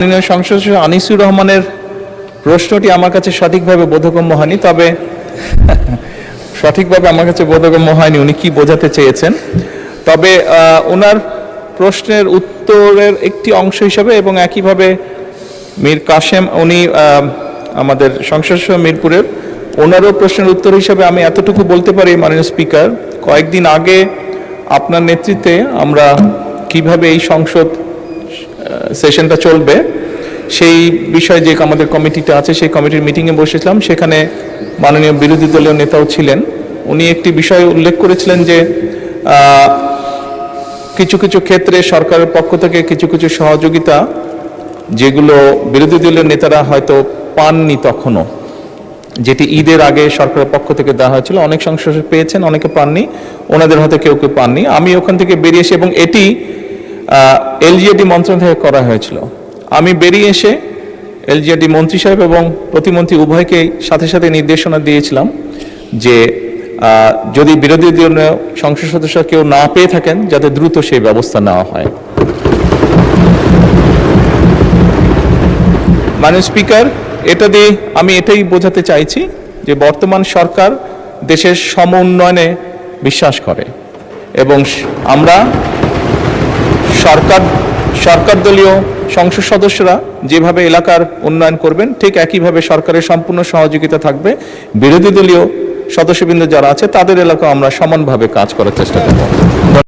মাননীয় সংসদ সদস্য আনিসুর রহমানের প্রশ্নটি আমার কাছে সঠিকভাবে বোধগম্য হয়নি, তবে সঠিকভাবে আমার কাছে বোধগম্য হয়নি উনি কি বোঝাতে চেয়েছেন। তবে ওনার প্রশ্নের উত্তরের একটি অংশ হিসাবে এবং একইভাবে মীর কাশেম উনি আমাদের সংসদ সদস্য মিরপুরের, ওনারও প্রশ্নের উত্তর হিসাবে আমি এতটুকু বলতে পারি, মাননীয় স্পিকার, কয়েকদিন আগে আপনার নেতৃত্বে আমরা কিভাবে এই সংসদ সেশনটা চলবে সেই বিষয়ে যে আমাদের কমিটিটা আছে সেই কমিটির মিটিংয়ে বসেছিলাম। সেখানে মাননীয় বিরোধী দলীয় নেতাও ছিলেন। উনি একটি বিষয় উল্লেখ করেছিলেন যে কিছু কিছু ক্ষেত্রে সরকারের পক্ষ থেকে কিছু কিছু সহযোগিতা যেগুলো বিরোধী দলীয় নেতারা হয়তো পাননি তখনও, যেটি ঈদের আগে সরকারের পক্ষ থেকে দেওয়া হয়েছিল, অনেক সংসদ পেয়েছেন, অনেকে পাননি, ওনাদের হয়তো কেউ কেউ পাননি। আমি ওখান থেকে বেরিয়ে এসে, এবং এটি এলজিইডি মন্ত্রণালয় থেকে করা হয়েছিল, আমি বেরিয়ে এসে এলজিইডি মন্ত্রী সাহেব এবং প্রতিমন্ত্রী উভয়কেই সাথে সাথে নির্দেশনা দিয়েছিলাম যে যদি বিরোধী দলীয় সংসদ সদস্য কেউ না পেয়ে থাকেন যাতে দ্রুত সেই ব্যবস্থা নেওয়া হয়। মাননীয় স্পিকার, এটা দিয়ে আমি এটাই বোঝাতে চাইছি যে বর্তমান সরকার দেশের সম উন্নয়নে বিশ্বাস করে এবং আমরা সরকার দলীয় সংসদ সদস্যরা যেভাবে এলাকার উন্নয়ন করবেন ঠিক একইভাবে সরকারের সম্পূর্ণ সহযোগিতা থাকবে। বিরোধী দলীয় সদস্যবৃন্দ যারা আছে তাদের এলাকাও আমরা সমানভাবে কাজ করার চেষ্টা করব।